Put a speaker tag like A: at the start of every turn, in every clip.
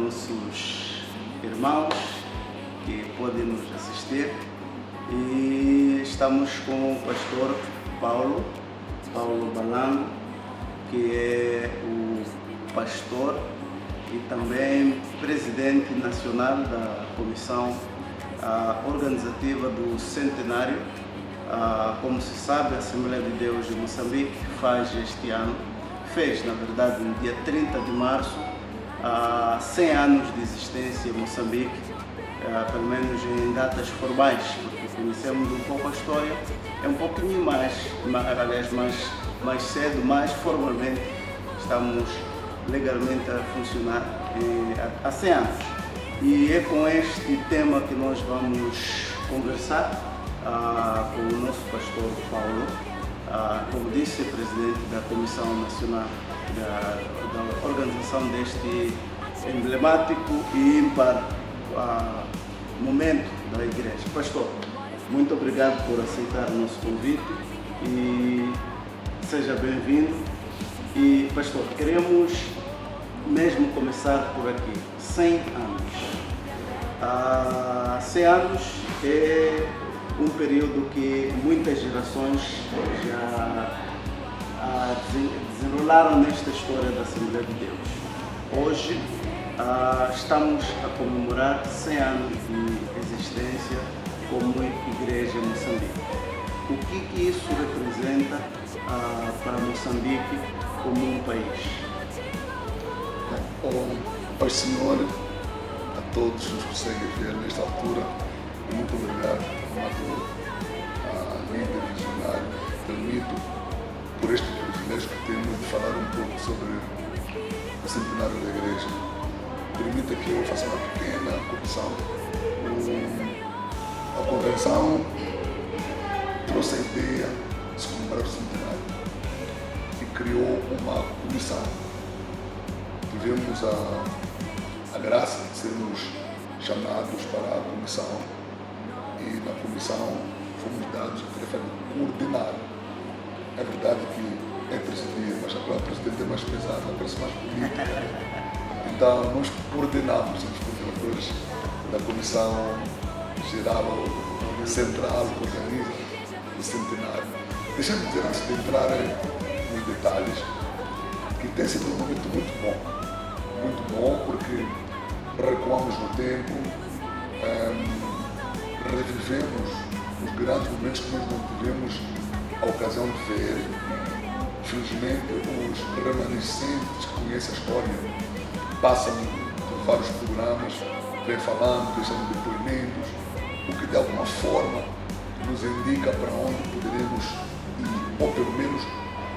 A: nossos irmãos que podem nos assistir. E estamos com o pastor Paulo Balango, que é o pastor e também presidente nacional da comissão organizativa do centenário. Como se sabe, a Assembleia de Deus de Moçambique fez na verdade no dia 30 de março 100 anos de existência em Moçambique, pelo menos em datas formais, porque conhecemos um pouco a história, é um pouquinho mais cedo, mais formalmente estamos legalmente a funcionar há 100 anos. E é com este tema que nós vamos conversar com o nosso pastor Paulo, como disse, presidente da Comissão Nacional da organização deste emblemático e ímpar momento da Igreja. Pastor, muito obrigado por aceitar o nosso convite e seja bem-vindo. E, pastor, queremos mesmo começar por aqui. 100 anos. 100 anos é um período que muitas gerações já desenrolaram nesta história da Assembleia de Deus. Hoje estamos a comemorar 100 anos de existência como Igreja em Moçambique. O que isso representa para Moçambique como um país?
B: Pai Senhor, a todos os que conseguem ver nesta altura, muito obrigado, amador, líder visionário, permito por este privilégio que temos de falar um pouco sobre o centenário da Igreja. Permita que eu faça uma pequena correção. A convenção trouxe a ideia de se comemorar o centenário e criou uma comissão. Tivemos a graça de sermos chamados para a comissão e na comissão fomos dados a tarefa de coordenar. É verdade que é presidir, mas a palavra presidente é mais pesada, parece mais política. Então nós coordenamos os coordenadores da comissão geral central que organiza o centenário. Deixa-me dizer, antes de entrar nos detalhes, que tem sido um momento muito bom porque recuamos no tempo, revivemos os grandes momentos que nós não tivemos a ocasião de ver. Felizmente, os remanescentes que conhecem a história passam por vários programas, vêm falando, deixando depoimentos, o que de alguma forma nos indica para onde poderemos ir, ou pelo menos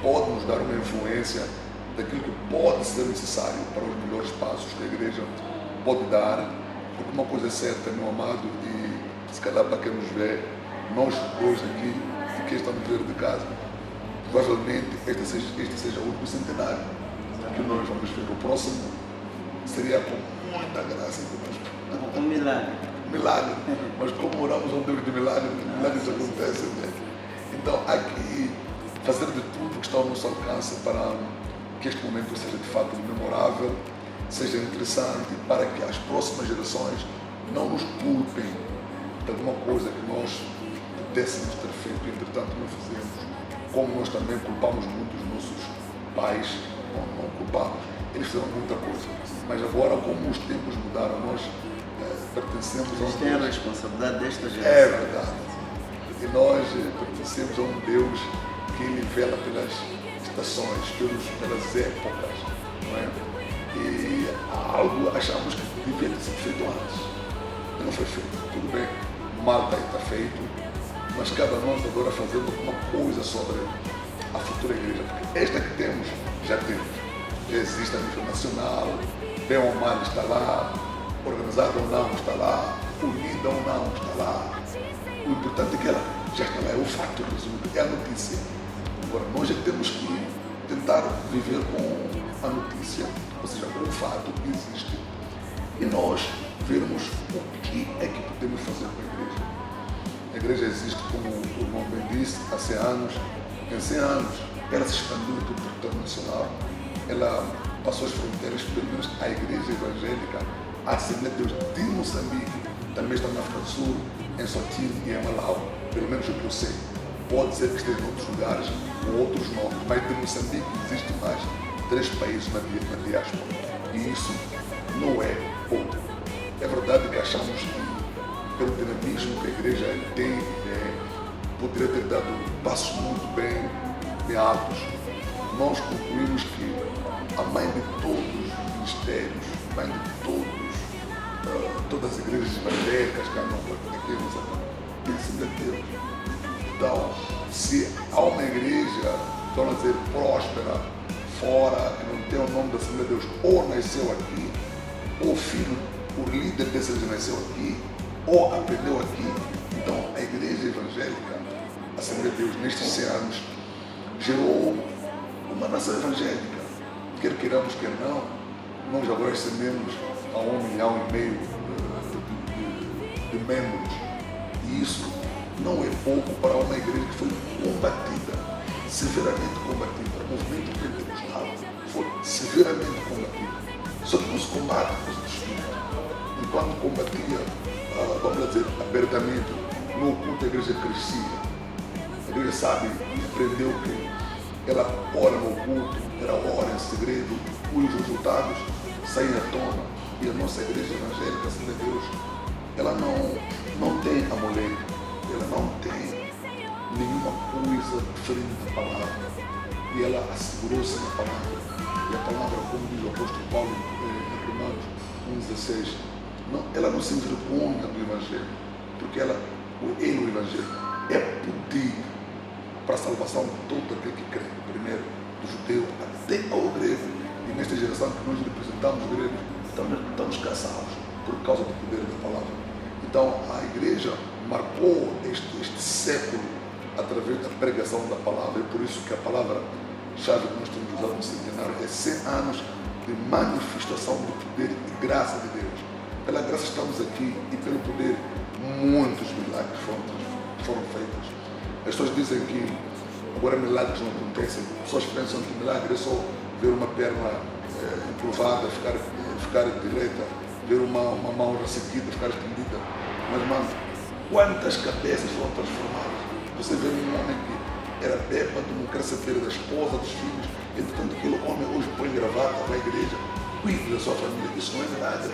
B: pode nos dar uma influência daquilo que pode ser necessário para os melhores passos que a Igreja pode dar, porque uma coisa é certa, meu amado, e se calhar para quem nos vê, nós dois aqui e quem está no ver de casa, provavelmente este seja o último centenário que nós vamos ver. O próximo seria com muita graça de nós.
A: Um milagre.
B: Milagre. Mas como oramos a um Deus de milagres, milagres acontecem, né? Então, aqui, fazer de tudo que está ao nosso alcance para que este momento seja de fato memorável, seja interessante, para que as próximas gerações não nos culpem de alguma coisa que nós pudéssemos ter feito e entretanto não fizemos, como nós também culpamos muito os nossos pais, não culpamos, eles fizeram muita coisa, mas agora como os tempos mudaram, nós pertencemos a um
A: Deus. Tem a responsabilidade desta geração.
B: É verdade. E nós pertencemos a um Deus que nivela pelas estações, pelas épocas, não é? E algo achamos que devia ter sido feito antes. E não foi feito. Tudo bem, mal está feito, mas cabe a nós agora fazer alguma coisa sobre a futura igreja. Porque esta que temos, já existe a nível nacional, bem ou mal está lá, organizada ou não está lá, unida ou não está lá. O importante é que ela já está lá, é o fato resumido, é a notícia. Agora, nós já temos que tentar viver com a notícia, ou seja, com o fato que existe. E nós vermos o que é que podemos fazer com a igreja. A igreja existe, como o irmão bem disse, há 100 anos. Em 100 anos, ela se expandiu em todo o território nacional. Ela passou as fronteiras, pelo menos a Igreja Evangélica, a Assembleia de Deus de Moçambique, também está na África do Sul, em Sotil e em Malau, pelo menos o que eu sei. Pode ser que esteja em outros lugares com outros nomes, mas de Moçambique existe mais 3 países na diáspora. E isso não é pouco. É verdade que achamos que, pelo dinamismo que a igreja tem, poderia ter dado passos muito bem altos. Nós concluímos que a mãe de todos os ministérios, a mãe de todas as igrejas evangélicas que andam aqui em Moçambique, tem sido Deus. Então, se há uma igreja, vamos dizer, próspera, fora, que não tem o nome da Assembleia de Deus, ou nasceu aqui, ou filho, o líder dessa igreja nasceu aqui, ou aprendeu aqui. Então, a igreja evangélica, a Assembleia de Deus, nestes 100 anos, gerou uma nação evangélica. Quer queiramos, quer não, nós agora ascendemos a 1,5 milhão de membros. E isso não é pouco para uma igreja que foi combatida, severamente combatida. O movimento pentecostal foi severamente combatido. Só que não se combate com os espíritos. Enquanto combatia, vamos dizer, abertamente, no culto a igreja crescia. A igreja sabe e aprendeu que ela ora no culto, ela ora em segredo, os resultados saem à tona. E a nossa igreja evangélica, Assembleia de Deus, ela não tem amuleto, ela não tem nenhuma coisa diferente da palavra. E ela assegurou-se na palavra. E a palavra, como diz o apóstolo Paulo em Romanos 1,16, ela não se envergonha do Evangelho, porque ele, o Evangelho, é poder para a salvação de todo aquele que crê, primeiro do judeu até ao grego. E nesta geração que nós representamos os gregos, estamos cansados por causa do poder da palavra. Então a igreja marcou este século através da pregação da palavra, e por isso que a palavra-chave que nós temos usado no centenário é 100 anos de manifestação do poder e graça de Deus. Pela graça estamos aqui e pelo poder muitos milagres foram feitos. As pessoas dizem que agora milagres não acontecem, as pessoas pensam que milagre é só ver uma perna encurvada, ficar direita, ver uma mão ressequida, ficar estendida. Mas, mano, quantas cabeças foram transformadas? Você vê um homem que era bêbado, não quer saber da esposa, dos filhos, entretanto aquele homem hoje põe gravata, vai à igreja, cuida da sua família. Isso não é verdade.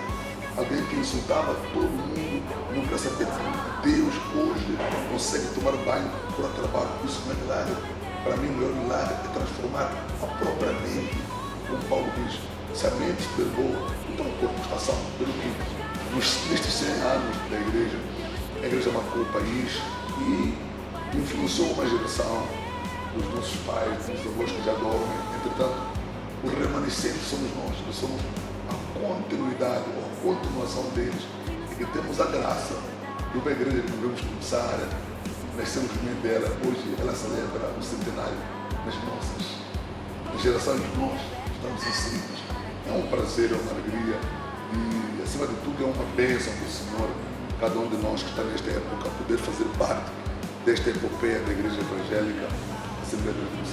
B: Alguém que insultava todo mundo, não quer saber de Deus, hoje consegue tomar banho por trabalho. Isso não é verdade. Para mim, o maior milagre é transformar a própria mente. Como Paulo diz, se a mente estiver boa, então o corpo está são. Pelo que, nestes 100 anos da igreja, a igreja marcou o país e influenciou uma geração dos nossos pais, dos avós que já dormem. Entretanto, os remanescentes somos nós somos a continuidade ou a continuação deles, e que temos a graça de uma igreja que devemos começar, nascemos no meio dela, hoje ela celebra o centenário nas gerações que nós estamos inseridos. É um prazer, é uma alegria e, acima de tudo, é uma bênção do Senhor, cada um de nós que está nesta época, poder fazer parte desta epopeia da Igreja Evangélica Assembleia de Deus.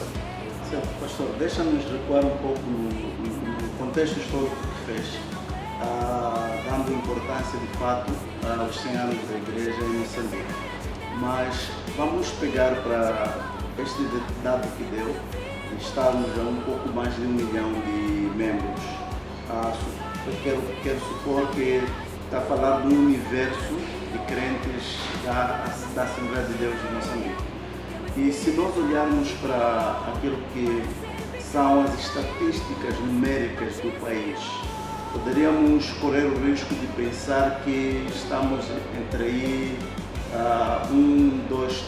A: Certo, pastor, deixa-nos recuar um pouco no contexto histórico que fez, dando importância de fato aos 100 anos da Igreja em Moçambique. Mas vamos pegar para este dado que deu, estamos a um pouco mais de 1 milhão de membros. Eu quero supor que está a falar de um universo de crentes da Assembleia de Deus de Moçambique. E se nós olharmos para aquilo que são as estatísticas numéricas do país, poderíamos correr o risco de pensar que estamos entre aí 1, 2, 3%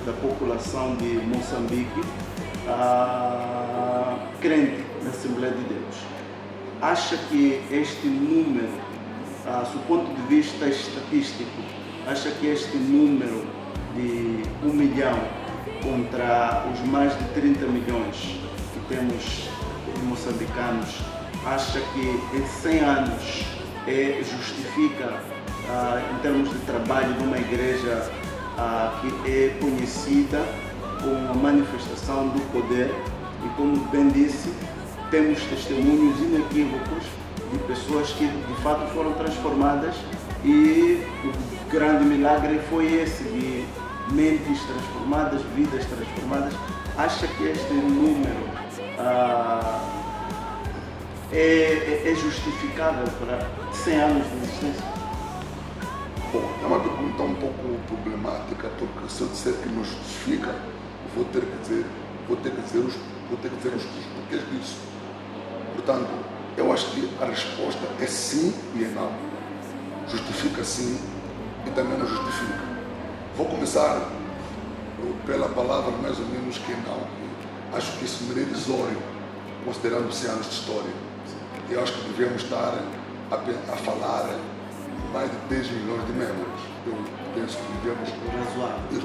A: da população de Moçambique crente na Assembleia de Deus. Acha que este número, do ponto de vista estatístico, acha que este número de 1 milhão contra os mais de 30 milhões que temos de moçambicanos, acha que em 100 anos justifica, em termos de trabalho, de uma igreja que é conhecida como uma manifestação do poder e, como bem disse, temos testemunhos inequívocos de pessoas que de fato foram transformadas, e o grande milagre foi esse, de mentes transformadas, vidas transformadas. Acha que este número é justificável para 100 anos de existência?
B: Bom, é uma pergunta um pouco problemática, porque se eu disser que não justifica, vou ter que dizer os porquês disso. Portanto, eu acho que a resposta é sim e é não. Justifica sim e também não justifica. Vou começar pela palavra mais ou menos que não. Acho que isso não é irrisório, considerando 100 anos de história. Eu acho que devemos estar a falar mais de 10 milhões de membros. Eu penso que devemos...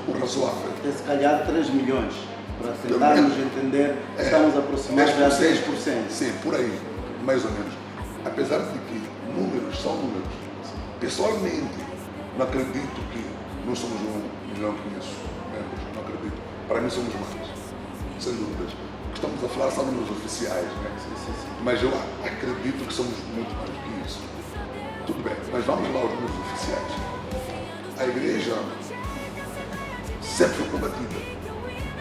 B: O razoável.
A: Até se calhar 3 milhões, para tentarmos entender, estamos aproximados a 6%.
B: Sim, por aí, mais ou menos. Apesar de que números são números. Pessoalmente, não acredito que nós somos 1 milhão e 500 membros. Não acredito. Para mim somos mais, sem dúvidas. O que estamos a falar são números oficiais, né? Sim. Mas eu acredito que somos muito mais do que isso. Tudo bem, mas vamos lá aos números oficiais. A igreja sempre foi combatida.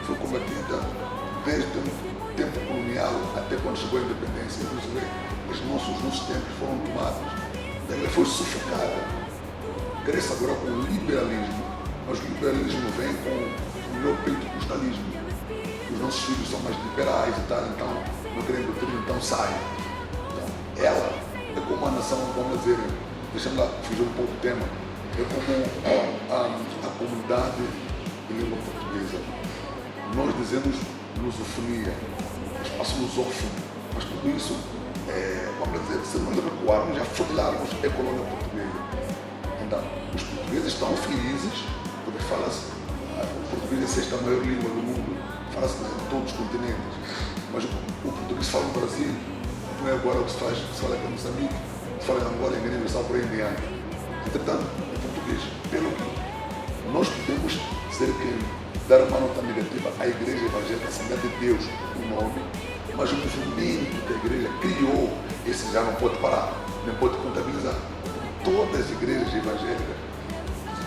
B: Foi combatida desde o tempo colonial até quando chegou a independência. Inclusive, os nossos tempos foram tomados. Ela foi sufocada. Cresce agora com o liberalismo, mas o liberalismo vem com o neopentecostalismo. Os nossos filhos são mais liberais e tal, então não querem doutrina, então saem. Então, ela é como a nação, vamos dizer, deixando lá fugir um pouco do tema, é como a comunidade de língua portuguesa. Nós dizemos lusofonia, espaço lusófono, mas tudo isso, vamos dizer, se nós recuarmos e afundarmos a colônia portuguesa. Então, os portugueses estão felizes, porque fala-se, o português é a sexta maior língua do mundo, fala-se em todos os continentes, mas o português se fala no Brasil, não é agora o que se fala aqui em Moçambique, se fala em Angola, em Guiné-Bissau, por aí em diante. Entretanto, o português, pelo que nós podemos ser quem dar uma nota negativa à Igreja Evangélica Assembleia de Deus, o nome, mas o movimento que a Igreja criou, esse já não pode parar, nem pode contabilizar. Todas as igrejas evangélicas,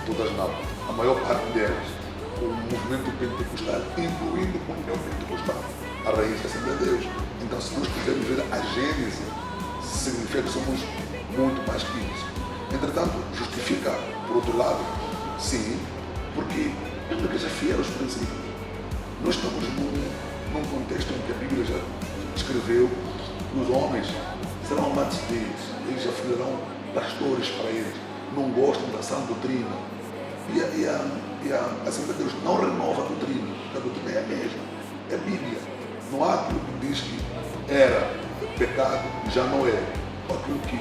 B: todas não, a maior parte delas, o movimento pentecostal, incluindo o neopentecostal, a raiz da Assembleia de Deus. Então, se nós quisermos ver a gênese, significa que somos muito mais que isso. Entretanto, justifica, por outro lado, sim, porque é uma igreja fiel aos princípios. Nós estamos num contexto em que a Bíblia já escreveu que os homens serão amantes deles, eles já filharão pastores para eles, não gostam da sã doutrina. E a Assembleia de Deus não renova a doutrina, a doutrina é a mesma, é a Bíblia. Não há aquilo que diz que era pecado, já não é. Aquilo que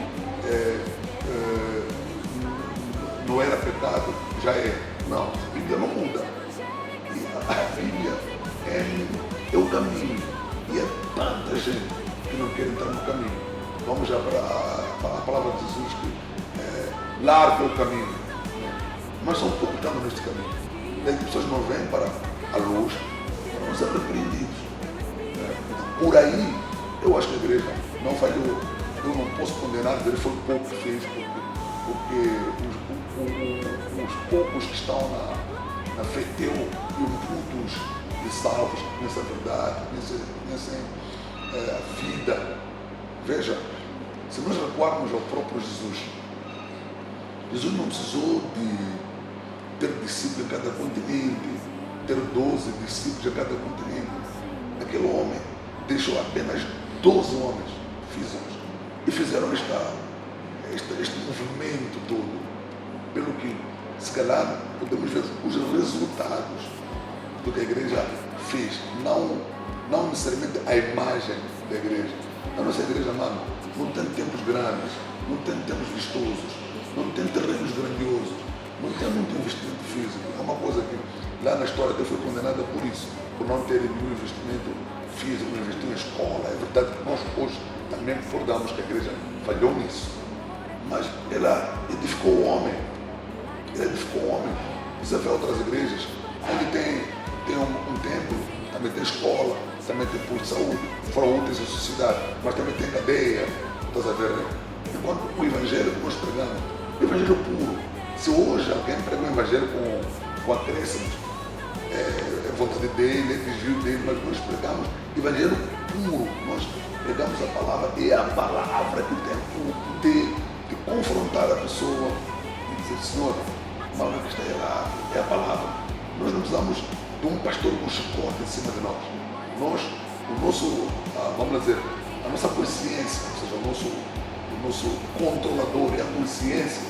B: não era pecado, já é. Não, a Bíblia não muda. E a Bíblia é o caminho. E é tanta gente que não quer entrar no caminho. Vamos já para a palavra de Jesus que larga o caminho. Mas são poucos que estão neste caminho. As pessoas não vêm para a luz, para não ser repreendidos. Por aí, eu acho que a igreja não falhou. Eu não posso condenar, dizer que foi pouco que fez, porque os poucos que estão na fé e muitos de salvos nessa verdade, nessa vida. Veja, se nós recuarmos ao próprio Jesus, Jesus não precisou de ter discípulos em cada continente, ter 12 discípulos em cada continente. Aquele homem deixou apenas 12 homens físicos e fizeram este movimento todo, pelo que, se calhar, podemos ver os resultados do que a igreja fez, não necessariamente a imagem da igreja. A nossa igreja, mano, não tem templos grandes, não tem templos vistosos, não tem terrenos grandiosos, não tem muito investimento físico. É uma coisa que lá na história até foi condenada por isso, por não ter nenhum investimento físico, não investir em escola. É verdade que nós hoje também concordamos que a igreja falhou nisso. Mas ela edificou o homem. Ela edificou o homem. Você vê outras igrejas onde tem um templo, também tem escola, também tem posto de saúde, foram úteis à sociedade, mas também tem cadeia, estás a ver, né? Enquanto o Evangelho que nós pregamos, o Evangelho puro, se hoje alguém prega o Evangelho com acréscimos, é vontade dele, é desvio dele, mas nós pregamos o Evangelho puro, nós pregamos a palavra, e é a palavra que tem o poder de confrontar a pessoa e dizer, Senhor, mal que está errado, é a palavra. Nós não precisamos de um pastor com chicote em cima de nós. O nosso, vamos dizer, a nossa consciência, ou seja, o nosso controlador é a consciência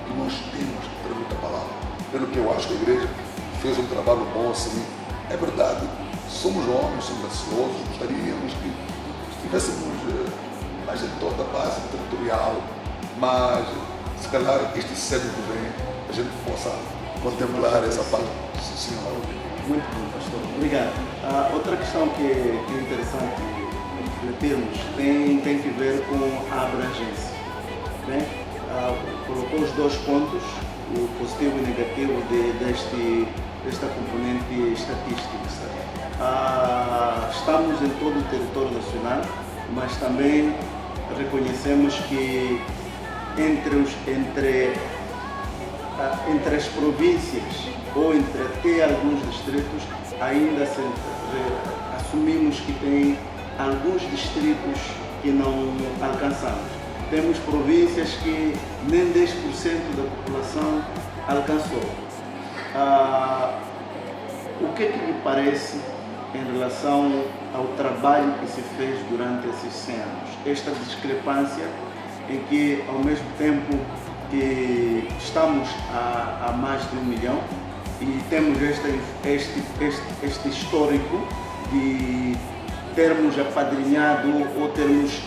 B: que nós temos para muita palavra. Pelo que eu acho que a igreja fez um trabalho bom assim. É verdade, somos homens, somos ansiosos, gostaríamos que estivéssemos mais em toda a base territorial, mas se calhar este século que vem a gente possa contemplar essa parte. Sim, senhor.
A: Muito bom, pastor. Obrigado. Outra questão que é interessante refletirmos tem que ver com a abrangência. Né? Colocou os dois pontos, o positivo e o negativo desta componente estatística. Estamos em todo o território nacional, mas também reconhecemos que entre as províncias ou entre até alguns distritos, ainda assumimos que tem alguns distritos que não alcançamos. Temos províncias que nem 10% da população alcançou. O que lhe parece em relação ao trabalho que se fez durante esses 100 anos? Esta discrepância em que, ao mesmo tempo que estamos a mais de 1 milhão e temos este histórico de termos apadrinhado ou termos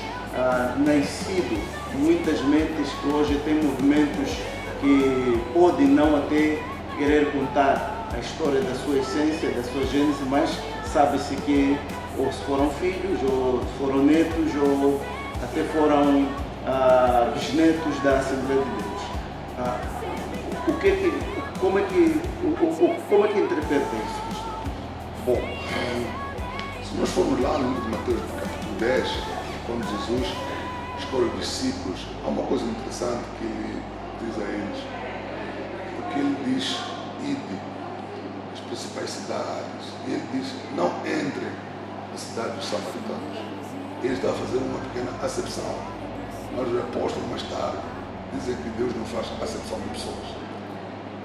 A: nascido muitas mentes que hoje têm movimentos que podem não até querer contar a história da sua essência, da sua gênese, mas sabe-se que ou se foram filhos, ou foram netos, ou até foram bisnetos da Assembleia de Deus. Como é que interpreta isso?
B: Bom, se nós formos lá no livro de Mateus, capítulo 10, quando Jesus escolhe os discípulos, há uma coisa interessante que ele diz a eles, porque ele diz, ide às principais cidades, e ele diz, não entre na cidade dos samaritanos. Ele está a fazer uma pequena acepção, mas os apóstolos mais tarde dizem que Deus não faz acepção de pessoas.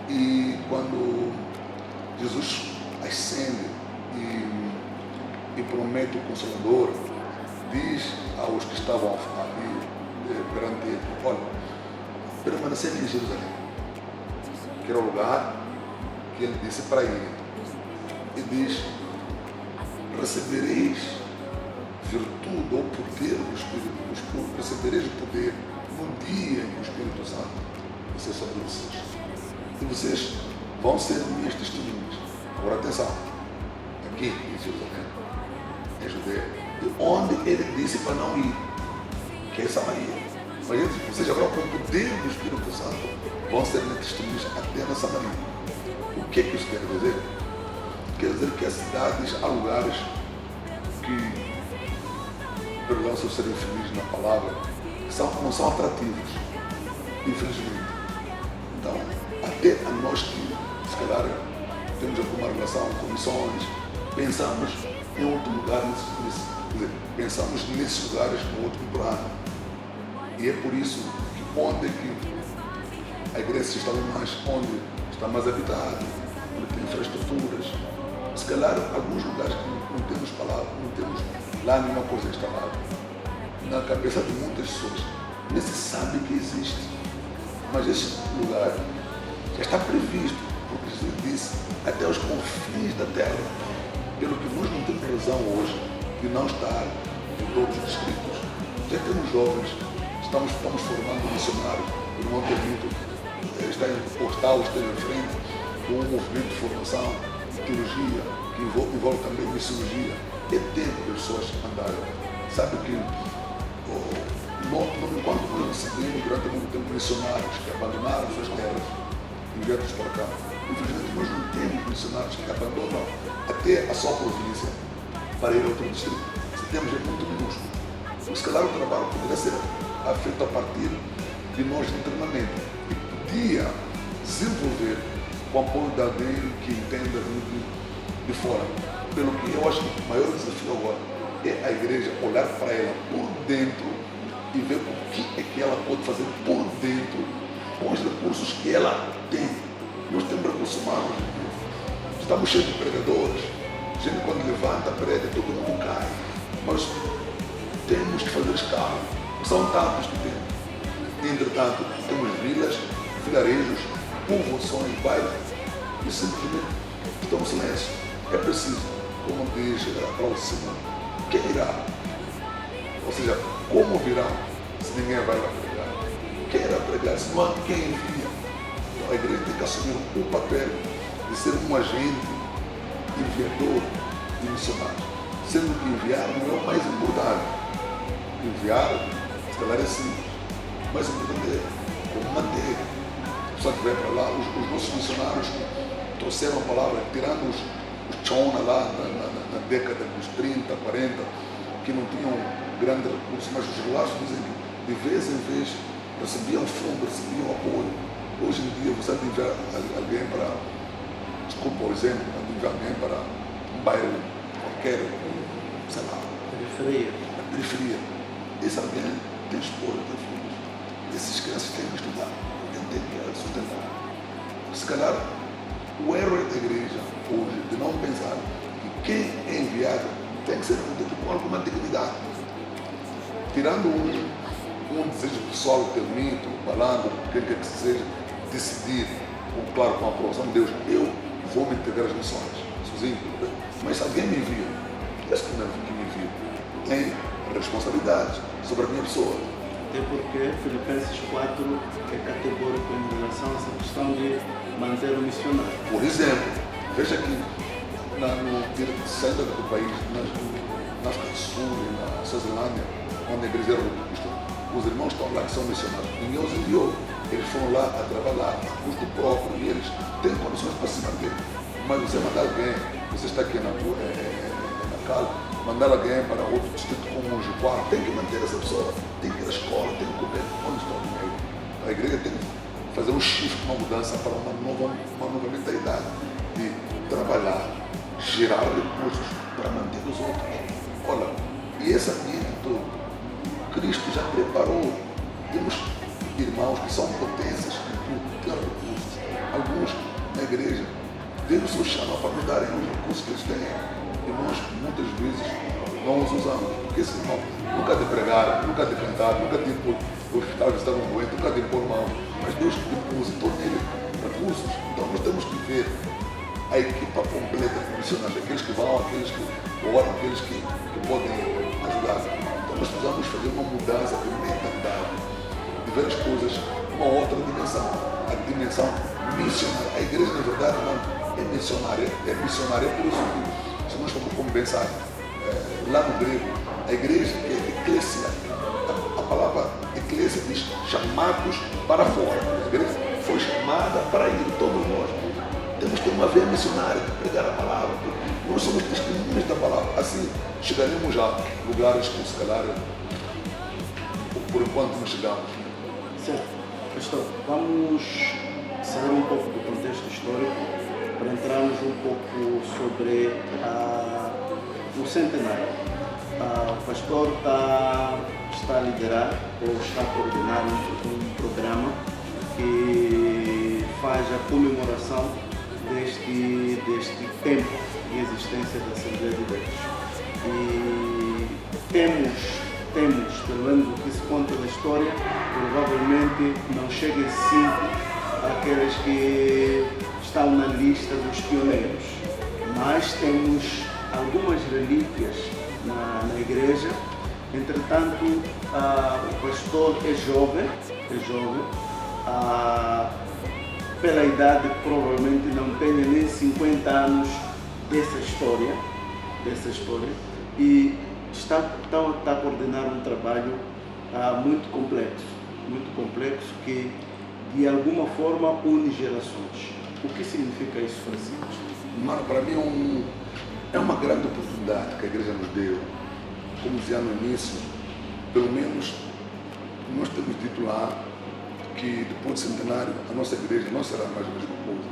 B: E quando Jesus ascende e promete o Consolador, diz aos que estavam ali perante ele, olha, permanecer em Jerusalém, que era o lugar que ele disse para ele. E diz, recebereis virtude ou poder do Espírito, recebereis o poder no dia em que o Espírito Santo vai ser sobre vocês. E vocês vão ser minhas testemunhas. Agora atenção, aqui em Jerusalém, em Judeia, e onde ele disse para não ir, que é Samaria. Mas ele disse, vocês agora com o poder do Espírito Santo vão ser minhas testemunhas até na Samaria. O que isso quer dizer? Quer dizer que as cidades há lugares que, perdão se eu ser infeliz na palavra, não são atrativos, infelizmente. Então, até a nós que, se calhar, temos alguma relação com missões, pensamos em outro lugar, pensamos nesses lugares com outro plano. E é por isso que onde a igreja está mais, onde está mais habitado, onde tem infraestruturas, se calhar alguns lugares que não temos palavra, não temos lá nenhuma coisa instalada. Na cabeça de muitas pessoas, nem se sabe que existe. Mas esse lugar já está previsto, porque Jesus disse, até os confins da terra. Pelo que nós não temos razão hoje de não estar em todos os distritos. Já temos jovens, estamos formando missionários, o irmão Termito está em postal, está em frente com um movimento de formação, de teologia, que envolve também missiologia. É tempo de pessoas andarem. Sabe que enquanto nós recebemos durante muito tempo missionários que abandonaram suas terras e vieram para cá, infelizmente nós não temos missionários que abandonam até a sua província para ir a outro distrito. Setembro é muito minúsculo. Se calhar o trabalho poderia ser feito a partir de nós internamente e podia desenvolver com o apoio de alguém que entenda de fora. Pelo que eu acho que o maior desafio agora é a igreja olhar para ela por dentro e ver o que é que ela pode fazer por dentro com os recursos que ela tem. Nós temos recursos humanos, estamos cheios de pregadores, gente quando levanta, prega, todo mundo cai. Mas temos que fazer escala, são tantos que temos. Entretanto, temos vilas, vilarejos, povoações, bairros, e simplesmente estão em silêncio. É preciso, como diz a próxima, quem irá? Ou seja, como virão se ninguém vai lá pregar? Quem irá pregar se não há quem envia? Então a igreja tem que assumir o papel de ser um agente enviador de missionários, sendo que enviar não é o mais importante. Enviar, se calhar é simples. O mais importante é como manter. A pessoa que vai para lá, os nossos missionários trouxeram a palavra, tirando os Chona lá na década dos 30, 40, que não tinham grande recurso, mas os relatos dizem que de vez em vez recebiam fundo, recebiam apoio. Hoje em dia você tem enviar alguém para, desculpa o exemplo, enviar alguém para um bairro qualquer, sei lá, periferia. Esse alguém tem esposa, tem filhos. Essas crianças têm que estudar, têm que sustentar. Se calhar, o erro da igreja hoje de não pensar que quem é enviado tem que ser entendido com alguma dignidade. Tirando um desejo pessoal, ter mito, balando, quem quer que seja, decidir, claro, com a aprovação de Deus, eu vou me integrar às missões, sozinho. Mas se alguém me envia, esse que me envia tem responsabilidade sobre a minha pessoa.
A: Até porque Filipenses 4 é categórico em relação a essa questão de manter o missionário.
B: Por exemplo, veja que no centro do país, na África do Sul e na Suazilândia, onde a igreja era robusta, os irmãos estão lá que são missionários. Ninguém os enviou. Eles foram lá a trabalhar, a custo próprio, e eles têm condições para se manter. Mas você mandar alguém, você está aqui na Cala, mandar alguém para outro distrito como o Juquara, tem que manter essa pessoa, tem que ir à escola, tem que comer. Onde está o dinheiro? A igreja tem que fazer um shift, uma mudança para uma nova mentalidade de trabalhar, gerar recursos para manter os outros. Olha, e esse ambiente todo, Cristo já preparou. Temos irmãos que são potências, que têm recursos. Alguns na igreja, Deus os chama para nos darem os recursos que eles têm. E nós, muitas vezes, não os usamos. Porque esse irmão nunca de pregar, nunca de cantar, nunca de ir para o hospital visitar um doente, nunca de impor mão. Mas Deus depositou nele recursos. Então nós temos que ver a equipa completa de missionários, aqueles que vão, aqueles que oram, aqueles que podem ajudar. Então nós precisamos fazer uma mudança de mentalidade, de ver as coisas uma outra dimensão, a dimensão missionária. A igreja, na verdade, não é missionária por isso que, se nós formos pensar lá no grego, a igreja é eclésia. A palavra eclésia diz chamados para fora. A igreja foi chamada para ir, todos nós. Temos que ter uma veia missionária de pregar a palavra. Nós somos testemunhas da palavra. Assim chegaremos a lugares que, se calhar, por enquanto não chegamos.
A: Certo. Pastor, vamos saber um pouco do contexto histórico para entrarmos um pouco sobre o centenário. O pastor está a liderar ou está a coordenar um programa que faz a comemoração deste tempo de existência da Assembleia de Deus. E temos, pelo menos o que se conta da história, provavelmente não chega a 5 aqueles que estão na lista dos pioneiros, mas temos algumas relíquias na igreja. Entretanto, o pastor é jovem, pela idade provavelmente não tenha nem 50 anos dessa história, e está a coordenar um trabalho muito complexo que de alguma forma une gerações. O que significa isso, Francisco?
B: Mano, para mim É uma grande oportunidade que a igreja nos deu. Como dizia no início, pelo menos nós temos dito lá que depois do centenário a nossa igreja não será mais a mesma coisa.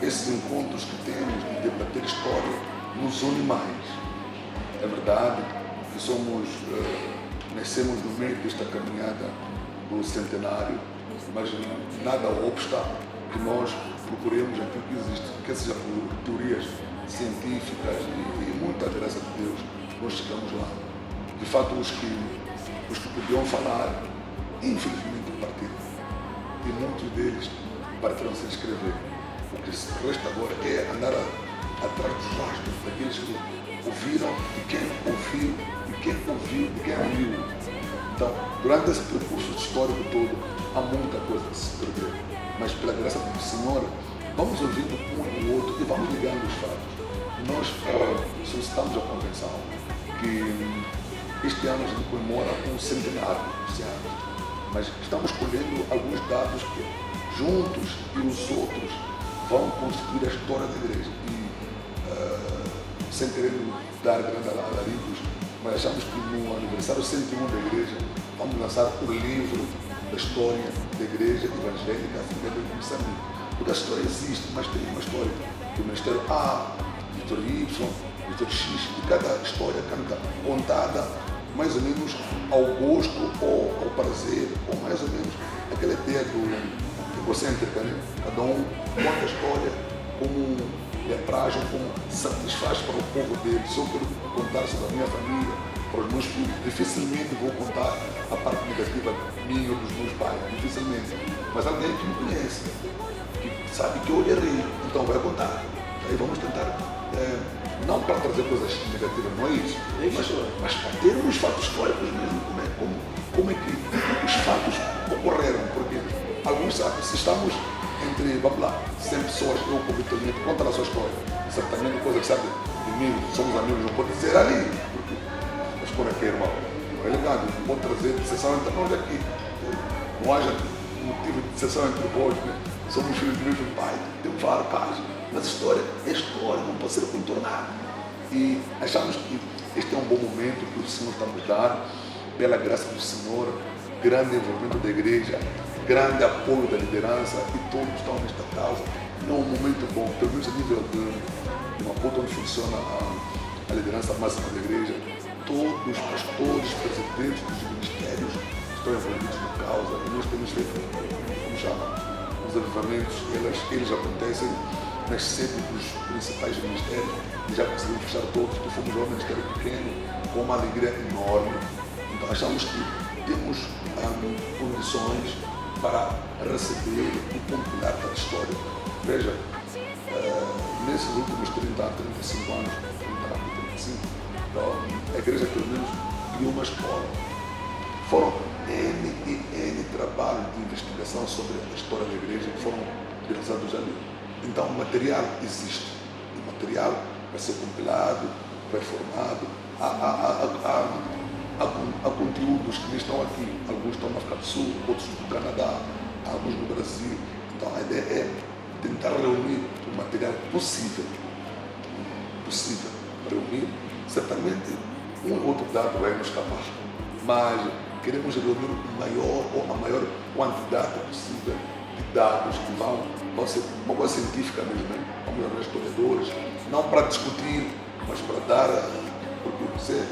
B: Esses encontros que temos de debater história nos une mais. É verdade que nascemos no meio desta caminhada do centenário, mas nada obsta que nós procuremos aquilo que existe, quer seja por teorias científicas e muita graça de Deus, nós chegamos lá. De fato, os que podiam falar, infelizmente partiram. E muitos deles partiram sem escrever. O que resta agora é andar atrás dos rastros daqueles que ouviram, de quem ouviu, de quem ouviu, de quem ouviu. Então, durante esse percurso histórico todo, há muita coisa a se perder. Mas pela graça do Senhor, vamos ouvindo um e o outro e vamos ligando os fatos. Nós solicitamos a convenção que este ano a gente comemora um centenário de anos, mas estamos colhendo alguns dados que juntos e os outros vão constituir a história da igreja. E sem querer dar grandes alaridos, mas achamos que no aniversário 101 da igreja vamos lançar o livro da história da igreja evangélica Assembleia de Moçambique. Porque a história existe, mas tem uma história do Ministério A, Vitor Y, Vitor X, e cada história contada mais ou menos ao gosto ou ao prazer, ou mais ou menos aquela ideia do egocêntrica, né? Cada um conta a história como lhe apraz, como satisfaz para o povo dele. Se eu quero contar sobre a minha família, para os meus filhos, dificilmente vou contar a parte negativa minha ou dos meus pais, dificilmente. Mas alguém que me conhece, que sabe que eu errei, então vai contar. Aí vamos tentar, não para trazer coisas negativas, não é isso, mas para termos fatos históricos mesmo, como é que os fatos ocorreram, porque alguns sabem, se estamos entre, vamos lá, 100 pessoas, eu convictamente contar a sua história, certamente coisa que sabe de mim, somos amigos, não pode dizer ali, porque a história aqui, irmão, não é legal, não pode trazer dissensão entre nós aqui, não haja motivo de dissensão entre vós, né? Somos filhos do mesmo pai, temos que falar paz, mas história é história, não pode ser contornada. E achamos que este é um bom momento que o Senhor está nos dando, pela graça do Senhor, grande envolvimento da igreja, grande apoio da liderança, e todos estão nesta causa. Não é um momento bom, pelo menos a nível de uma ponta onde funciona a liderança máxima da igreja. Todos os pastores, presidentes dos ministérios estão envolvidos na causa, e nós temos feito, como chama, os avivamentos, eles acontecem nas sedes dos principais ministérios, e já conseguimos fechar todos, que fomos um ministério pequeno, com uma alegria enorme. Então achamos que temos condições para receber e compilar a história. Veja, nesses últimos 30 a 35 anos, 30 a 35, a igreja pelo menos criou uma escola. Foram N trabalhos de investigação sobre a história da igreja que foram realizados ali. Então o material existe. O material vai ser compilado, vai formado. Há conteúdos que estão aqui. Alguns estão na África do Sul, outros no Canadá, alguns no Brasil. Então a ideia é tentar reunir o material possível. Reunir, certamente um ou outro dado vai nos escapar, mas queremos reunir a maior quantidade possível de dados que vão ser uma coisa científica mesmo, né? Vamos reunir historiadores, não para discutir, mas para dar, porque você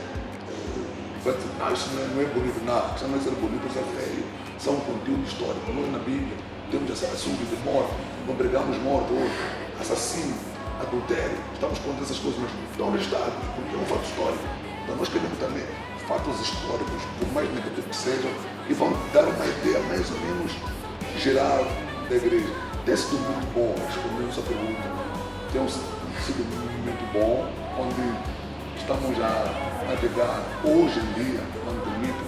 B: vai dizer, não, isso não é bonito, não, isso não é ser bonito, isso é feio, isso é um conteúdo histórico. Nós na Bíblia temos esse assunto de morte, não pregamos morte hoje, assassino, adultério, estamos contra essas coisas, mas estão listados, porque é um fato histórico. Então nós queremos também fatos históricos, por mais negativos que sejam, que vão dar uma ideia mais ou menos geral da igreja. Tem sido muito bom, respondendo essa pergunta, tem sido muito bom, onde estamos a navegar hoje em dia, não permito,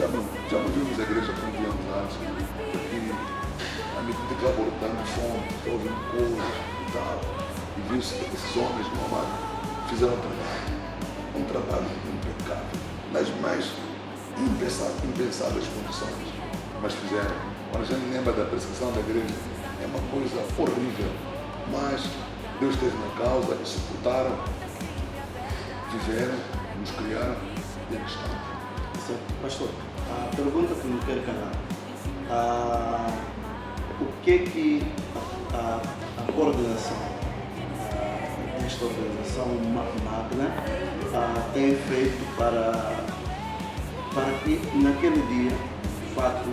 B: já não vimos a igreja como víamos antes, porque à medida que vai abordando fome, está ouvindo coisas e tal, e viu-se que esses homens fizeram um trabalho impecável, nas mais impensáveis condições, mas fizeram. Quando a gente lembra da prescrição da igreja, é uma coisa horrível, mas Deus esteve na causa e suportaram, viveram, nos criaram e aqui estão.
A: Certo. Pastor, a pergunta que me quero calar, o que a coordenação desta organização magna tem feito para que naquele dia, de fato,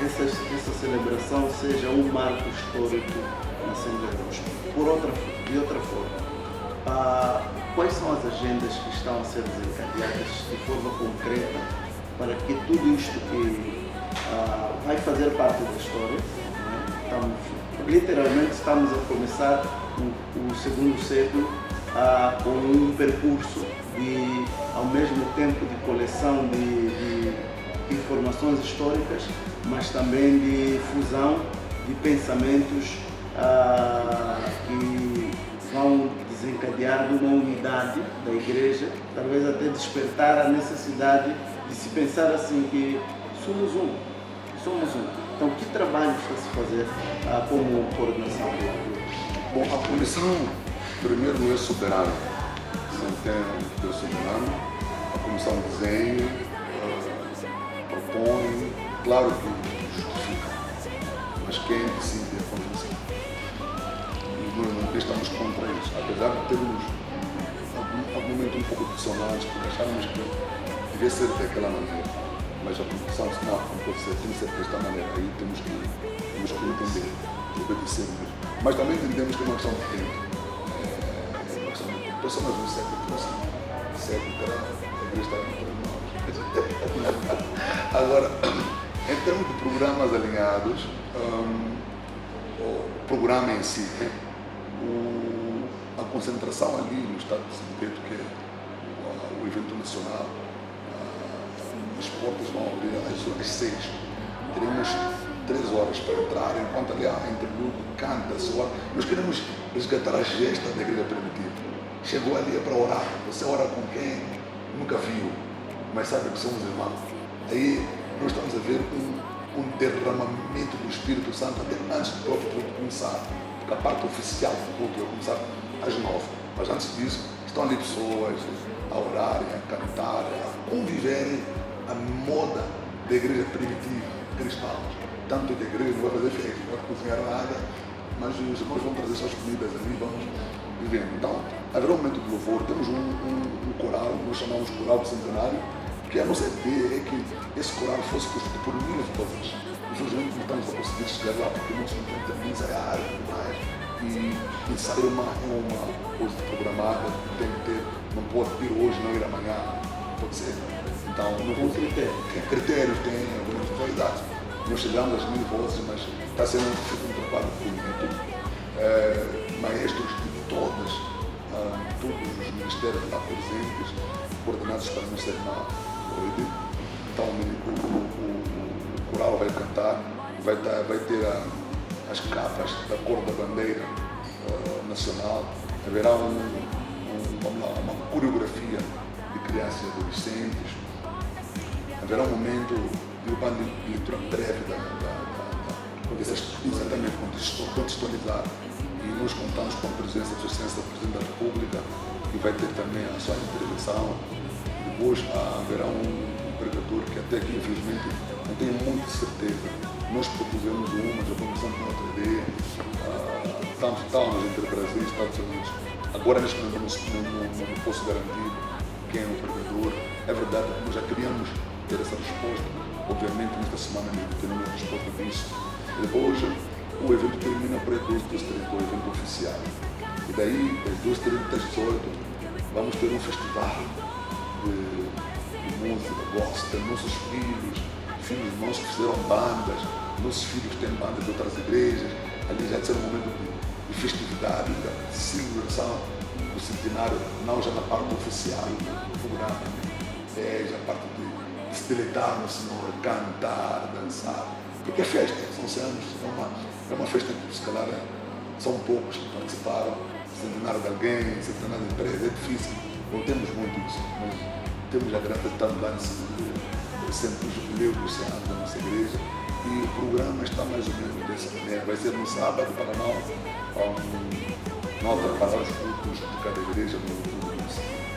A: essa celebração seja um marco histórico na Assembleia de Deus? De outra forma, quais são as agendas que estão a ser desencadeadas de forma concreta para que tudo isto que vai fazer parte da história, né? Literalmente estamos a começar o segundo século com um percurso ao mesmo tempo de coleção de informações históricas, mas também de fusão de pensamentos que vão desencadear uma unidade da Igreja, talvez até despertar a necessidade de se pensar assim que somos um. Então, que trabalho está a se fazer como coordenação?
B: Bom, a comissão, primeiro, é soberana. Não tem Deus soberano. A comissão desenha, propõe, claro que justifica, mas quem decide é a comissão. E nós não estamos contra isso, apesar de termos algum momento um pouco dissonantes, porque achávamos que devia ser daquela maneira. Mas a comissão, se não pode ser, tem que ser desta maneira. Aí temos que entender, obedecer mesmo. Mas também entendemos que é uma questão de tempo. É uma questão de tempo. Pensamos no século próximo. Século terá, a igreja está entre nós. Agora, em termos de programas alinhados, o programa em si, a concentração ali no Estado de São Pedro, que é o evento nacional, as portas vão abrir às 6. Teremos 3 horas para entrar, enquanto ali há interlúdio, canta, soa. Nós queremos resgatar a gesta da igreja primitiva. Chegou ali para orar. Você ora com quem? Nunca viu, mas sabe que somos irmãos. Aí nós estamos a ver um derramamento do Espírito Santo até antes do próprio culto começar. Porque a parte oficial do culto vai começar às 9. Mas antes disso, estão ali pessoas a orarem, a cantarem, a conviverem a moda da igreja primitiva, cristã. Tanto da igreja não vai fazer festa, não vai cozinhar nada, mas os irmãos vão trazer suas comidas ali, vamos vivendo. Então, haverá um momento de louvor, temos um coral, nós chamamos coral do centenário, que a nossa ideia é que esse coral fosse constituído por 1000 vozes. Infelizmente não estamos a conseguir chegar lá porque não se tem ensaiar e ensaio é uma coisa programada, tem que ter, não pode ir hoje, não ir amanhã, pode ser. Então, não tem critérios, tem algumas qualidades. Nós chegamos às 1000 vozes, mas está sendo feito um trabalho bonito. Maestros de todos os ministérios lá presentes, coordenados para não ser mal. Então, o coral vai cantar, vai ter as capas da cor da bandeira nacional, haverá uma coreografia de crianças e adolescentes. Haverá um momento de uma leitura breve exatamente contextualizar. E nós contamos com a presença da Excelência do Presidente da República, que vai ter também a sua intervenção. Depois haverá um pregador que até aqui, infelizmente, não tenho muita certeza. Nós propusemos mas a Comissão tem outra ideia. Estamos entre Brasil e Estados Unidos. Agora, neste momento, não posso garantir quem é o pregador. É verdade, nós já queríamos ter essa resposta. Obviamente, nesta semana nós teremos a resposta disso. E depois, o evento termina para 12 do evento oficial. E daí, das 12h30 às 18h, vamos ter um festival de música, gospel, nossos filhos nossos que fizeram bandas, nossos filhos têm bandas de outras igrejas. Ali já será um momento de festividade, de celebração do centenário, não já na parte oficial do programa, já a parte de se deleitar no Senhor, cantar, dançar, porque é festa, são 100 anos, é uma festa que se calhar são poucos que participaram, centenário de alguém, centenário de empresa, é difícil, não temos muito isso, mas temos a graça de estar dando sempre o jubileu dos 100 anos da nossa igreja, e E o programa está mais ou menos dessa maneira. Vai ser no sábado para não atrapalhar os cultos de cada igreja no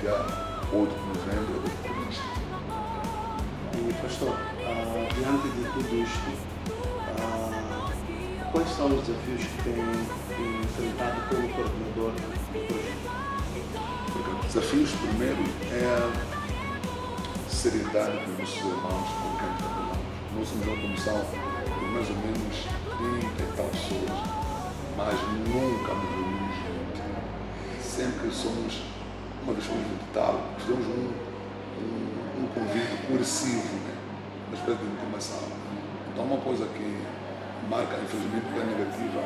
B: dia 8 de novembro de Cristo.
A: E pastor, diante de tudo isto, quais são os desafios que tem enfrentado como coordenador do projeto?
B: Porque os desafios, primeiro, é a seriedade dos nossos irmãos com quem trabalhamos. Nós somos uma comissão de mais ou menos 30 e tal pessoas, mas nunca nos reunimos muito. Sempre que somos, uma vez fomos de tal, fizemos um convite coercivo, né? Uma espécie de intimação. Então, uma coisa que marca, infelizmente, que é negativa,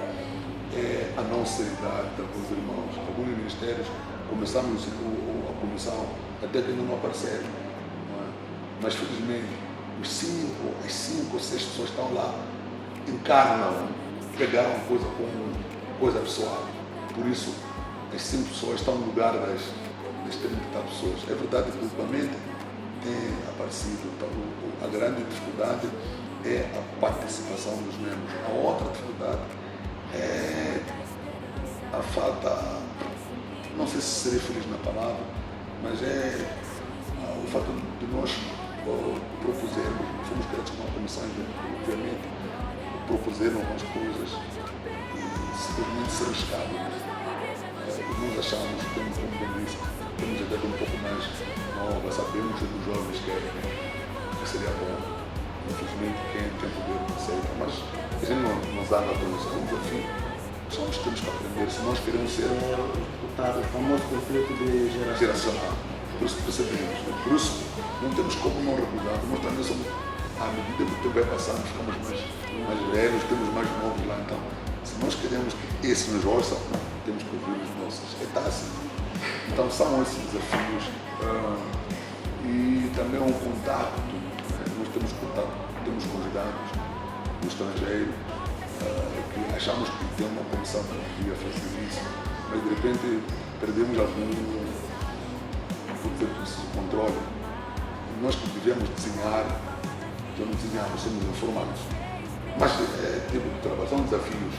B: é a não seriedade dos irmãos. Alguns ministérios começamos a comissão até que ainda não apareceram, não é? Mas felizmente as 5 ou 6 pessoas estão lá, encarnam, pegaram a coisa como coisa pessoal. Por isso as 5 pessoas estão no lugar das 30 pessoas. É verdade que ultimamente tem aparecido, então, a grande dificuldade é a participação dos membros. A outra dificuldade é a falta, não sei se serei feliz na palavra, mas é o fato de nós propusermos, fomos criados com uma comissão, obviamente, propuseram algumas coisas e simplesmente ser escáveis. Nós achamos que temos, como bem disse, temos a idade um pouco mais nova, sabemos que os jovens querem, que seria bom. Infelizmente, quem tem poder não aceita, mas a gente não anda a todos. É um desafio. Só nós temos que aprender. Se nós queremos ser
A: O famoso conflito de
B: geracional, por isso percebemos. Por isso, não temos como não recusar. Nós também somos, à medida que o tempo vai passando, ficamos mais velhos, temos mais novos lá. Então, se nós queremos que esse nos ouça, temos que ouvir os nossos. É assim. Então, são esses desafios. E também um contato. Nós temos contato, temos convidados do estrangeiro que achamos que tem uma comissão que podia fazer isso, mas de repente perdemos algum controle. Nós que devemos desenhar, então não desenhamos, somos informados. Mas tipo de trabalho, são desafios.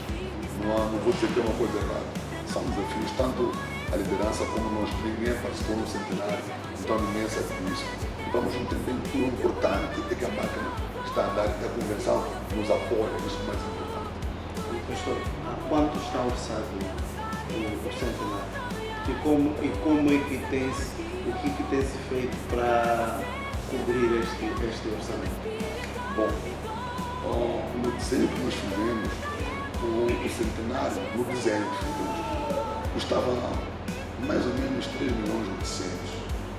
B: Não vou dizer que é uma coisa errada. São desafios, tanto a liderança como nós. Ninguém participou no centenário, então ninguém sabe disso. Vamos entender que o importante é que a máquina está a andar, que a convenção nos apoia, isso é o mais importante.
A: Pastor, quanto está orçado o centenário? E como é que o que tem se feito para cobrir este orçamento?
B: Bom, no desenho que nós fizemos, o centenário, no desenho que fizemos, custava mais ou menos 3 milhões e 800,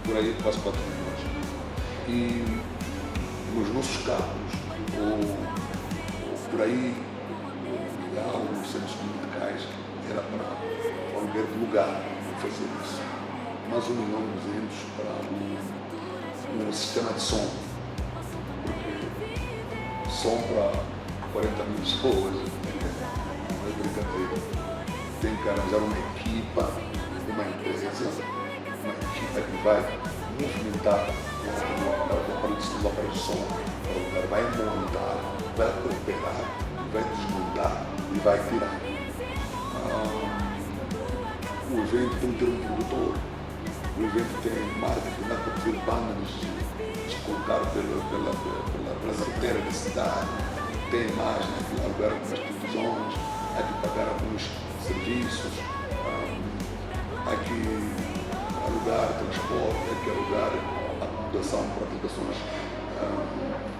B: por aí quase 4 milhões. E nos nossos cálculos, ou por aí, alguns centros comunicais, era para o aluguer de lugar fazer isso. Mais 1 milhão e 200 para um sistema de som, porque som para 40 mil pessoas não é brincadeira. Tem que arranjar uma equipa, uma empresa, uma equipa que vai movimentar o aparelho de som, vai montar, vai operar, vai desmontar e vai tirar. O evento tem que ter um produtor, o evento tem marketing, não é para ter banners colocar pela fronteira da cidade, tem imagem, há que alugar algumas televisões, há que pagar alguns serviços, há que alugar transporte, há que alugar acomodação para aplicações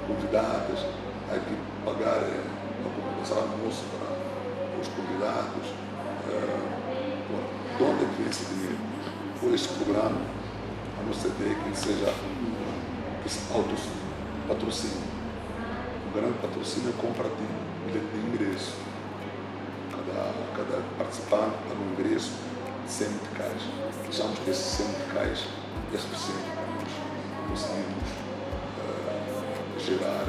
B: convidadas, há que pagar a acomodação almoço para os convidados. De onde é que vem esse dinheiro? Por este programa, a nossa ideia é que ele seja que se auto-patrocine. O grande patrocínio é compra de bilhete de ingresso. Cada participante paga um ingresso de 100 meticais. Achamos que esses 100 meticais, 10% nós conseguimos gerar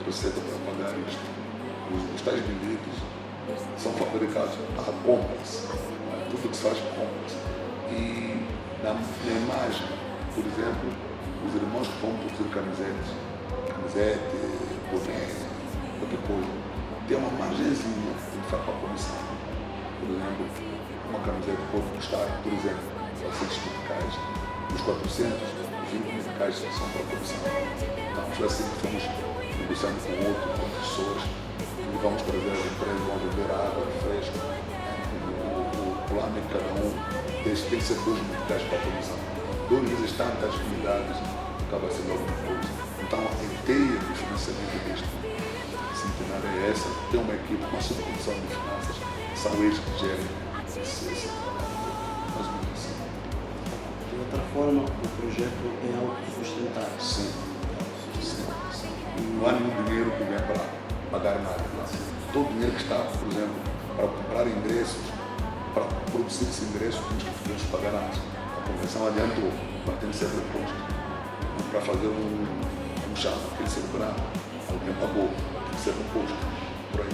B: receita para pagar isto. Os tais bilhetes são fabricados a compras. Tudo que se faz compras. E na imagem, por exemplo, os irmãos que vão produzir camisete, boné, porque tem uma margenzinha de fazer para a comissão. Por exemplo, uma camiseta pode custar, por exemplo, 400 meticais. Os 420 meticais são para a comissão. Então, foi assim que fomos negociando com outras pessoas, e vamos trazer as empresas, vão vender água, fresco, o plano de cada um, tem que ser 2 meticais para a comissão. 2 vezes tantas unidades, acaba sendo alguma coisa. Então, a ideia de financiamento deste centenário é essa, tem uma equipe, uma subcomissão de finanças, são eles que gerem esse mais ou menos assim.
A: De outra forma, o projeto é autossustentável.
B: Sim. Não há nenhum dinheiro que venha para pagar nada. Todo o dinheiro que está, por exemplo, para comprar ingressos, para produzir esse ingresso, temos que pagar antes. A convenção adiantou, mas tem que ser reposto. Para fazer um chá, aquele celebrar, alguém pagou, tem que ser reposto. Por aí.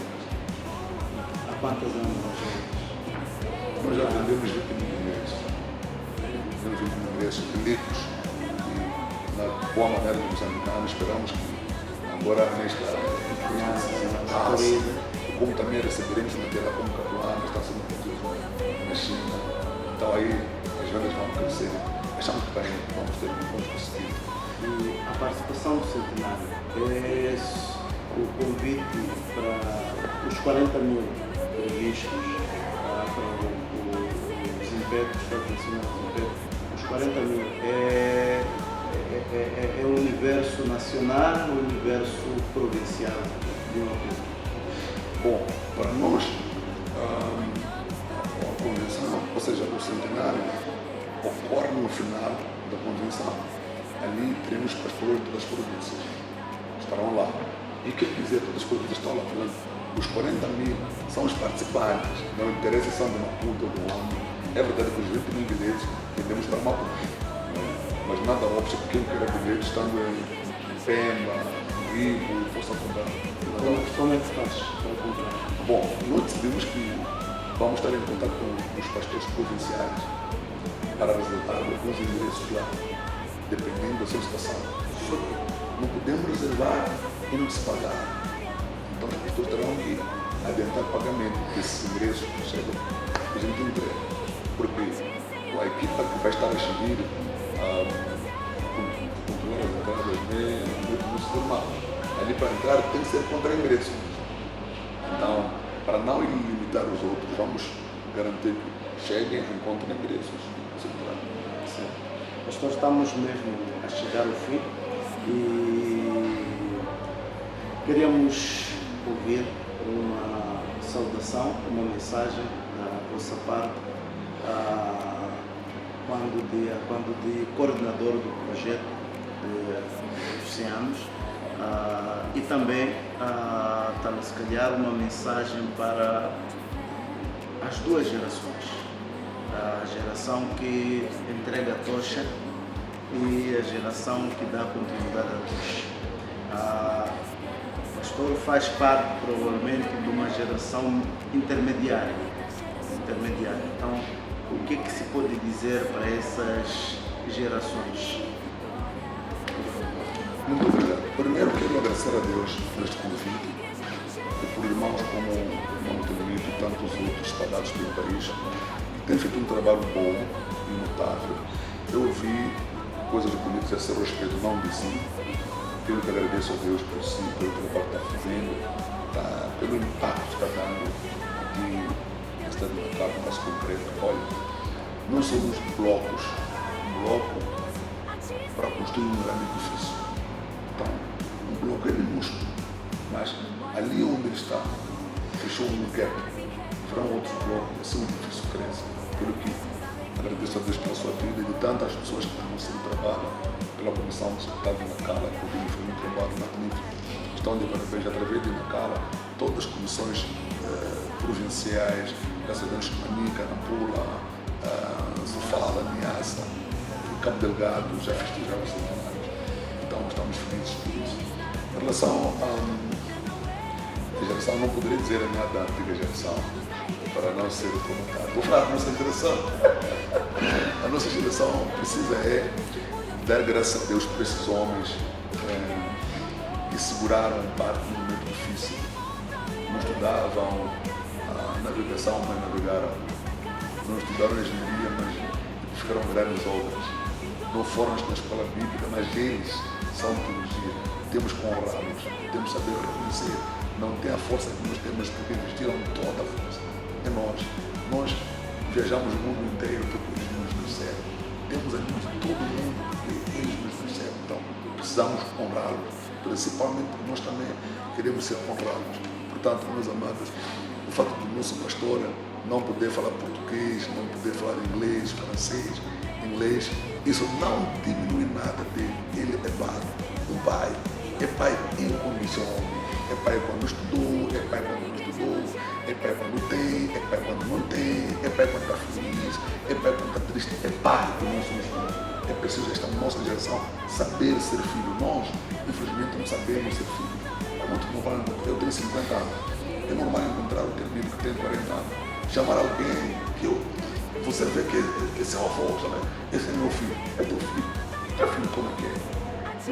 A: Há quantos anos
B: nós já vendemos 20 mil ingressos. Vendemos 20 mil ingressos líquidos. E, na boa maneira de Moçambique, esperamos que agora nesta corrida, como também receberemos matéria como Catuana, está sendo produzido na China, então aí as vendas vão crescer. Achamos que vamos conseguir.
A: E a participação do Centenário é o convite para os 40 mil previstos para os impactos, para o crescimento dos impactos. Os 40 mil é o universo nacional ou o universo provincial de uma coisa?
B: Bom, para nós, a convenção, ou seja, o centenário, ocorre no final da convenção. Ali teremos pastores de todas as províncias, estarão lá. E quer dizer, todas as províncias estão lá falando. Os 40 mil são os participantes, não interessa se são de Maputo ou do Homem. É verdade que os 20 mil bilhetes vendemos para Maputo. Mas nada óbvio que quem queira bilhete estando em Pemba, Rio, possa comprar.
A: Como é que faz para comprar?
B: Bom, nós decidimos que vamos estar em contato com os pastores provinciais para reservar alguns endereços lá, dependendo da sua situação. Não podemos reservar e não se pagar. Então as pessoas terão que adiantar o pagamento desses ingressos que chegam, a gente entrega. Porque a equipa que vai estar a gerir controlar as entradas é muito normal. Ali para entrar tem que ser contra ingresso. Então, para não limitar os outros, vamos garantir que cheguem e encontrem ingressos.
A: Pastor, estamos mesmo a chegar ao fim e queríamos ouvir uma saudação, uma mensagem da vossa parte quando de coordenador do projeto de Oceanos e também se calhar uma mensagem para as duas gerações. A geração que entrega a tocha e a geração que dá continuidade à tocha. O pastor faz parte, provavelmente, de uma geração intermediária. Então, o que é que se pode dizer para essas gerações?
B: Muito obrigado. Primeiro, quero agradecer a Deus por este convite e por irmãos como o Montenegro e tantos outros espalhados pelo país. Tem feito um trabalho bom e notável. Eu ouvi coisas bonitas a seu respeito, não de si. Tenho que agradecer a Deus por si, pelo trabalho que está fazendo, pelo impacto que está dando aqui na cidade de Macau, mais concreto. Olha, nós somos blocos, um bloco para construir um grande edifício. Então, um bloco é minúsculo, mas ali onde ele está, fechou um gap, virão outros blocos, assim o edifício cresce. Pelo que agradeço a Deus pela sua vida e de tantas pessoas que estão sendo trabalho pela Comissão de Hospital de Nacala, porque foi um trabalho magnífico. Estão de parabéns através de Nacala, todas as comissões provinciais, graças a Deus, Manica, Nampula, Sofala, Niassa, Cabo Delgado, já festejaram os centenários. Então estamos felizes por isso. Em relação à geração, não poderia dizer a minha da antiga geração, para não ser colocado. Vou falar da nossa geração. A nossa geração precisa dar graças a Deus por esses homens que seguraram parte do momento difícil. não estudavam a navegação, mas navegaram. Não estudaram engenharia, mas ficaram grandes obras. Não foram na escola bíblica, mas eles são teologia. Temos que honrá-los, temos que saber reconhecer. Não tem a força que nós temos, porque investiram toda a força. É nós. Nós viajamos o mundo inteiro porque eles nos percebem. Temos amigos de todo mundo porque eles nos percebem. Então, precisamos honrá-los, principalmente porque nós também queremos ser honrados. Portanto, meus amados, o fato do nosso pastor não poder falar português, não poder falar inglês, francês, inglês, isso não diminui nada dele. Ele é pai. Um pai é pai incondicional. É pai quando estudou, é pai quando não estudou, é pai quando tem, é pai quando não tem, é pai quando está feliz, é pai quando está triste, é pai que nós somos filhos. É preciso esta nossa geração saber ser filho. Nós, infelizmente, não sabemos ser filho. É muito normal. Eu tenho 50 anos. É normal encontrar o termino que tem 40 anos. Chamar alguém que você vê que esse é o avô, sabe? Esse é meu filho. É teu filho. Teu filho como é que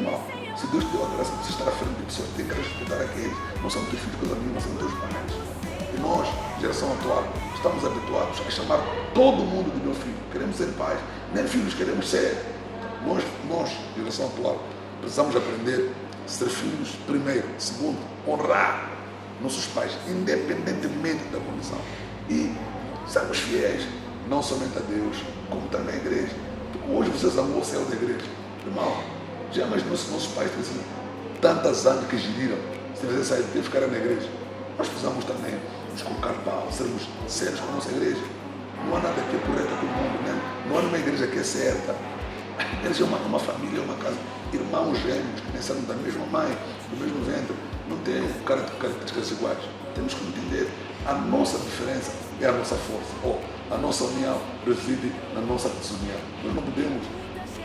B: é? Não. Se Deus te deu a graça de você estar à frente de pessoas, tem que respeitar aqueles. Não são teus filhos, coisa nenhuma, são teus pais. E nós, geração atual, estamos habituados a chamar todo mundo de meu filho. Queremos ser pais, nem filhos queremos ser. Nós, geração atual, precisamos aprender a ser filhos primeiro. Segundo, honrar nossos pais, independentemente da condição. E sermos fiéis, não somente a Deus, como também à igreja. Porque hoje vocês amam o céu da igreja. Irmão, já imaginou se nossos pais tivessem tantas anos que geriram, se tivessem saído de ficar na igreja? Nós precisamos também nos colocar pau, sermos sérios com a nossa igreja. Não há nada que é correto todo mundo, né? Não há uma igreja que é certa. A igreja é uma família, é uma casa. Irmãos gêmeos que nasceram da mesma mãe, do mesmo ventre, não têm características iguais. Temos que entender a nossa diferença é a nossa força. Ou a nossa união reside na nossa desunião. Nós não podemos,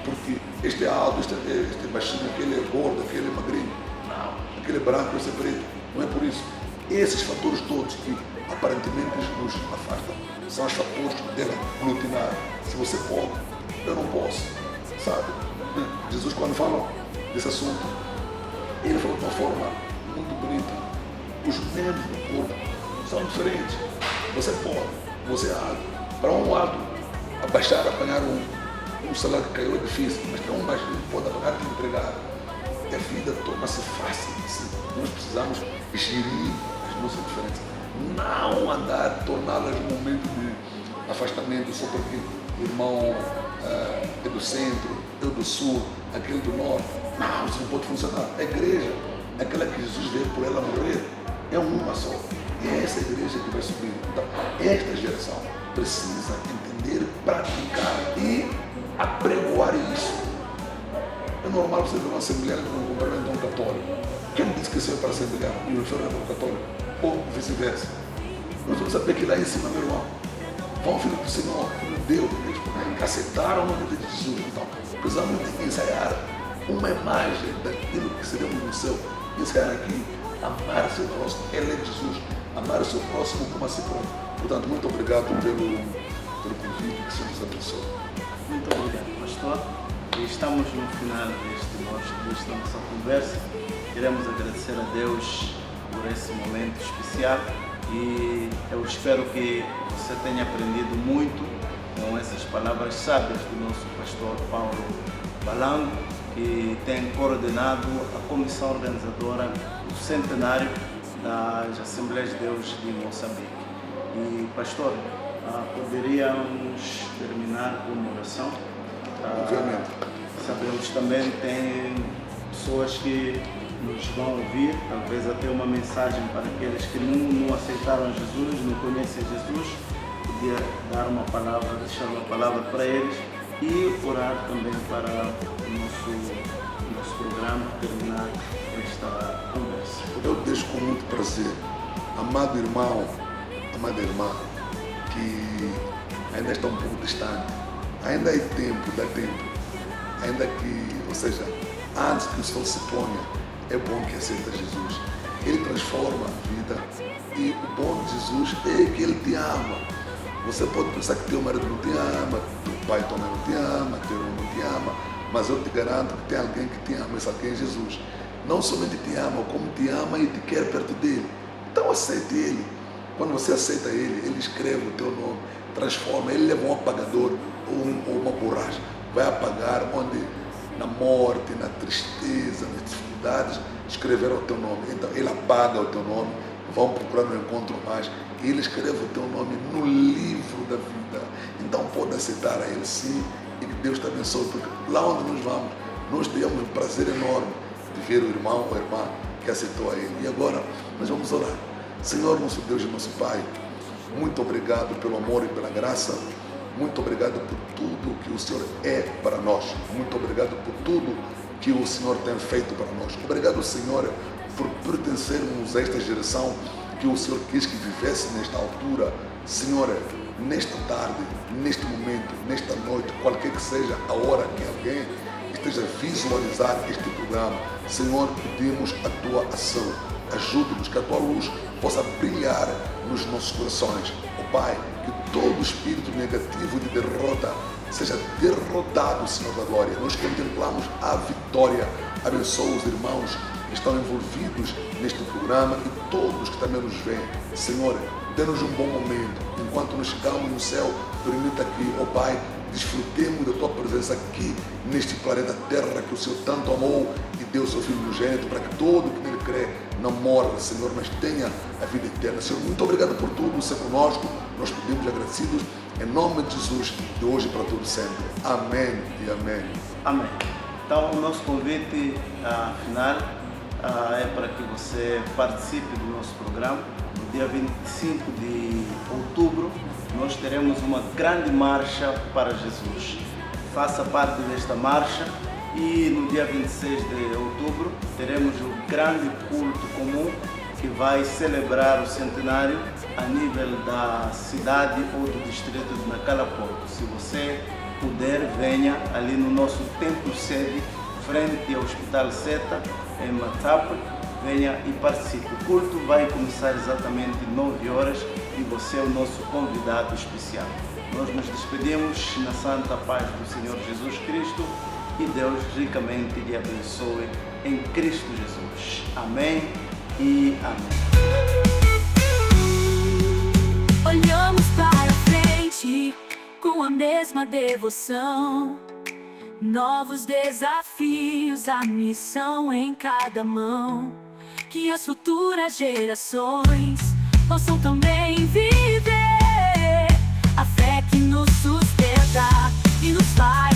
B: porque este é alto, este é baixinho, aquele é gordo, aquele é magrinho. Não, aquele é branco, esse é preto. Não é por isso. Esses fatores todos que aparentemente nos afastam são os fatores que devem aglutinar. Se você pode, eu não posso. Sabe? Jesus, quando fala desse assunto, ele falou de uma forma muito bonita. Os membros do corpo são diferentes. Você pode, você é alto. Para um alto, abaixar, apanhar um salário que caiu é difícil, mas para um baixinho pode apagar e entregar. E a vida torna-se fácil. Assim. Nós precisamos gerir as nossas diferenças. Não andar, torná-las um momento de afastamento só porque o irmão é do centro, eu do sul, aquele do norte. Não, isso não pode funcionar. A igreja, aquela que Jesus veio por ela morrer, é uma só. E é essa igreja que vai subir. Então, esta geração precisa entender, praticar e apregoar isso. É normal você ver uma assembleia que não cumprimenta um católico. Quem disse que isso é para a assembleia e o senhor é para o católico? Ou vice-versa. Nós vamos saber que lá em cima, meu irmão, vão filho do Senhor, filho de Deus, eles aceitaram o nome de Jesus. Então, precisamos ensaiar uma imagem daquilo que seremos no céu. Ensaiar aqui, amar seu próximo, ele é Jesus. Amar o seu próximo como a si próprio. Portanto, muito obrigado pelo convite, que o Senhor nos abençoe.
A: Muito obrigado, pastor. E estamos no final desta nossa conversa. Queremos agradecer a Deus por esse momento especial e eu espero que você tenha aprendido muito com essas palavras sábias do nosso pastor Paulo Balango, que tem coordenado a comissão organizadora do centenário das Assembleias de Deus de Moçambique. E, pastor, poderíamos terminar com uma oração?
B: Obviamente.
A: Sabemos também que tem pessoas que nos vão ouvir, talvez até uma mensagem para aqueles que não aceitaram Jesus, não conhecem Jesus, podia dar uma palavra, deixar uma palavra para eles e orar também para o nosso programa terminar esta conversa.
B: Eu deixo com muito prazer, amado irmão, amada irmã, que ainda está um pouco distante, ainda é tempo, dá tempo, ainda que, ou seja, antes que o sol se ponha, é bom que aceita Jesus. Ele transforma a vida e o bom de Jesus é que Ele te ama. Você pode pensar que teu marido não te ama, teu pai também não te ama, teu irmão não te ama, mas eu te garanto que tem alguém que te ama, esse alguém é Jesus. Não somente te ama, como te ama e te quer perto dele. Então aceite Ele. Quando você aceita Ele, Ele escreve o teu nome, transforma. Ele leva um apagador ou uma borracha, vai apagar onde na morte, na tristeza, nas dificuldades, escreveram o teu nome. Então Ele apaga o teu nome, vão procurar no encontro mais, e Ele escreve o teu nome no livro da vida. Então pode aceitar a Ele sim, e que Deus te abençoe, porque lá onde nós vamos, nós temos um prazer enorme de ver o irmão ou a irmã que aceitou a Ele. E agora nós vamos orar. Senhor, nosso Deus e nosso Pai, muito obrigado pelo amor e pela graça. Muito obrigado por tudo que o Senhor é para nós. Muito obrigado por tudo que o Senhor tem feito para nós. Obrigado, Senhor, por pertencermos a esta geração que o Senhor quis que vivesse nesta altura. Senhor, nesta tarde, neste momento, nesta noite, qualquer que seja a hora que alguém esteja a visualizar este programa, Senhor, pedimos a Tua ação. Ajude-nos que a Tua luz possa brilhar nos nossos corações. Ó Pai, que todo espírito negativo de derrota seja derrotado, Senhor da glória. Nós contemplamos a vitória. Abençoa os irmãos que estão envolvidos neste programa e todos que também nos veem. Senhor, dê-nos um bom momento. Enquanto nos chegamos no céu, permita que, ó Pai, desfrutemos da Tua presença aqui neste planeta Terra que o Senhor tanto amou e deu o Seu Filho unigênito para que todo que nele crê não morra, Senhor, mas tenha a vida eterna. Senhor, muito obrigado por tudo, ser conosco. Nós pedimos agradecidos em nome de Jesus, de hoje para todo sempre. Amém e amém.
A: Amém. Então, o nosso convite final é para que você participe do nosso programa. No dia 25 de outubro, nós teremos uma grande marcha para Jesus. Faça parte desta marcha e no dia 26 de outubro teremos o grande culto comum que vai celebrar o centenário a nível da cidade ou do distrito de Nacala Porto. Se você puder, venha ali no nosso templo sede, frente ao Hospital Seta, em Matape, venha e participe. O culto vai começar exatamente 9 horas e você é o nosso convidado especial. Nós nos despedimos na santa paz do Senhor Jesus Cristo e Deus ricamente lhe abençoe em Cristo Jesus. Amém e amém.
C: Olhamos para frente com a mesma devoção. Novos desafios, a missão em cada mão. Que as futuras gerações possam também viver a fé que nos sustenta e nos faz